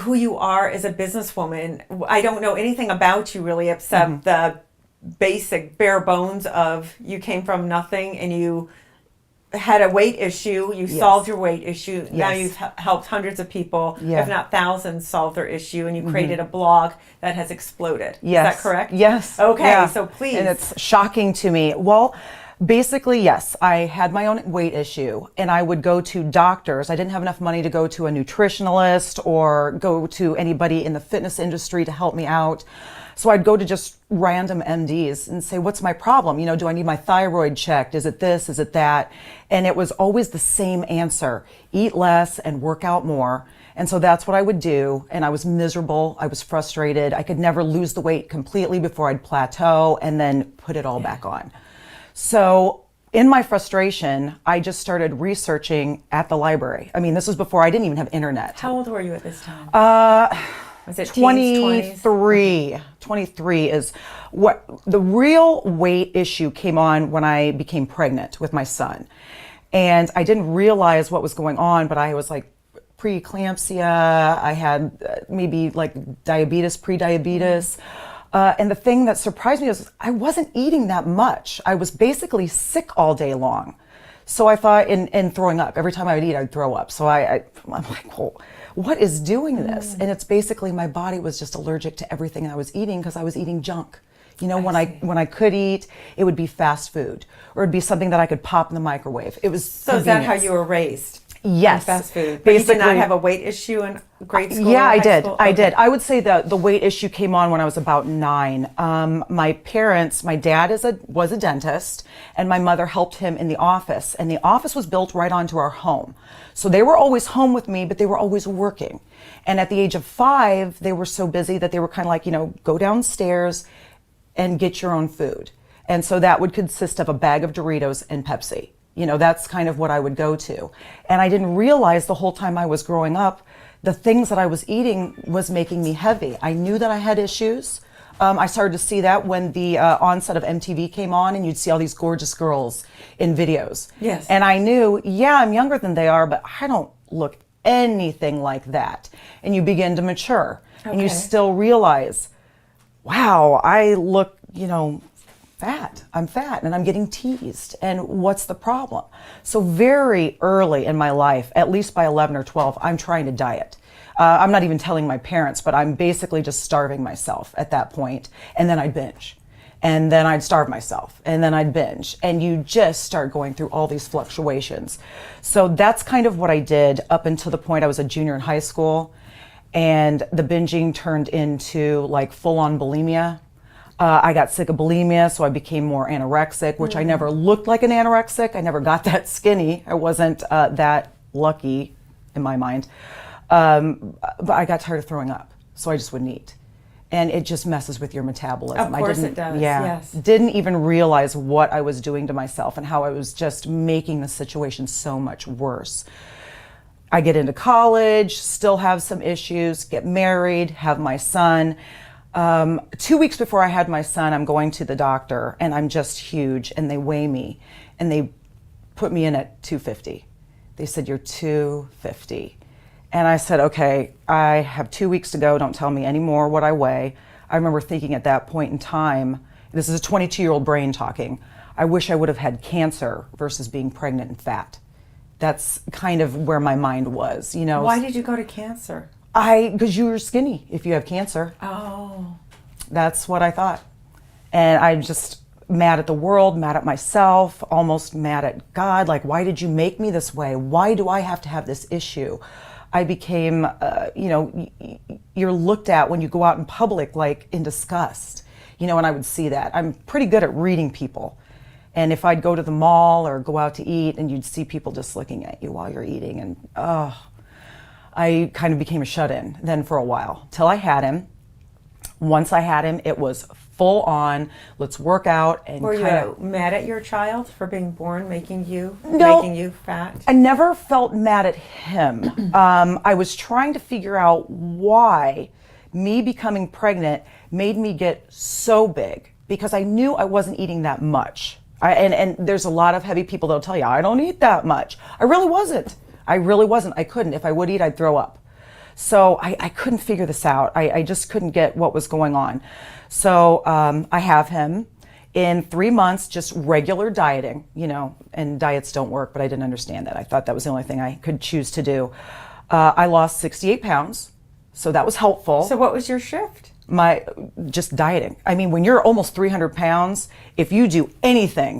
who you are as a businesswoman. I don't know anything about you really except the basic bare bones of you came from nothing and you had a weight issue. You solved your weight issue. Now you've helped hundreds of people, if not thousands, solve their issue, and you created a blog that has exploded. Is that correct? Yes. Okay, so please. And it's shocking to me. Well, basically, yes, I had my own weight issue, and I would go to doctors. I didn't have enough money to go to a nutritionalist or go to anybody in the fitness industry to help me out. So I'd go to just random MDs and say, what's my problem? You know, do I need my thyroid checked? Is it this? Is it that? And it was always the same answer: eat less and work out more. And so that's what I would do. And I was miserable. I was frustrated. I could never lose the weight completely before I'd plateau and then put it all back on. So in my frustration, I just started researching at the library. I mean, this was before I didn't even have internet. How old were you at this time? Was it 23. 23 is what the real weight issue came on when I became pregnant with my son. And I didn't realize what was going on, but I was like preeclampsia. I had maybe like diabetes, pre-diabetes. And the thing that surprised me was I wasn't eating that much. I was basically sick all day long. So I thought, and throwing up. Every time I would eat, I'd throw up. So I'm like, well, what is doing this? And it's basically my body was just allergic to everything I was eating because I was eating junk. You know, when I could eat, it would be fast food or it'd be something that I could pop in the microwave. It was so. Is that how you were raised? Yes. Fast food. But you did not have a weight issue in grade school? Yeah, I did. School? I did. I would say that the weight issue came on when I was about 9. My parents, my dad was a dentist, and my mother helped him in the office. And the office was built right onto our home. So they were always home with me, but they were always working. And at the age of 5, they were so busy that they were kind of like, you know, go downstairs and get your own food. And so that would consist of a bag of Doritos and Pepsi. You know, that's kind of what I would go to. And I didn't realize the whole time I was growing up, the things that I was eating was making me heavy. I knew that I had issues. I started to see that when the onset of MTV came on and you'd see all these gorgeous girls in videos. Yes. And I knew, yeah, I'm younger than they are, but I don't look anything like that. And you begin to mature. Okay. And you still realize, wow, I look, you know, fat. I'm fat and I'm getting teased. And what's the problem? So very early in my life, at least by 11 or 12, I'm trying to diet. I'm not even telling my parents, but I'm basically just starving myself at that point. And then I'd binge. And then I'd starve myself. And then I'd binge. And you just start going through all these fluctuations. So that's kind of what I did up until the point I was a junior in high school. And the binging turned into like full-on bulimia. I got sick of bulimia, so I became more anorexic, which I never looked like an anorexic. I never got that skinny. I wasn't that lucky in my mind. But I got tired of throwing up, so I just wouldn't eat. And it just messes with your metabolism. Of course it does, yes. Didn't even realize what I was doing to myself and how I was just making the situation so much worse. I get into college, still have some issues, get married, have my son. 2 weeks before I had my son, I'm going to the doctor and I'm just huge and they weigh me and they put me in at 250. They said, you're 250. And I said, okay, I have 2 weeks to go. Don't tell me anymore what I weigh. I remember thinking at that point in time, this is a 22-year-old brain talking, I wish I would have had cancer versus being pregnant and fat. That's kind of where my mind was, you know. Why did you go to cancer? Because you were skinny if you have cancer. Oh. That's what I thought. And I'm just mad at the world, mad at myself, almost mad at God. Like, why did you make me this way? Why do I have to have this issue? I became, you know, you're looked at when you go out in public like in disgust. You know, and I would see that. I'm pretty good at reading people. And if I'd go to the mall or go out to eat and you'd see people just looking at you while you're eating and, I kind of became a shut-in then for a while, till I had him. Once I had him, it was full on, let's work out and Were you mad at your child for being born, making you fat? I never felt mad at him. I was trying to figure out why me becoming pregnant made me get so big because I knew I wasn't eating that much. And there's a lot of heavy people that'll tell you, I don't eat that much. I really wasn't. I couldn't. If I would eat, I'd throw up. So I couldn't figure this out. I just couldn't get what was going on. So I have him in 3 months, just regular dieting, and diets don't work, but I didn't understand that. I thought that was the only thing I could choose to do. I lost 68 pounds, so that was helpful. So what was your shift? Just dieting. I mean, when you're almost 300 pounds, if you do anything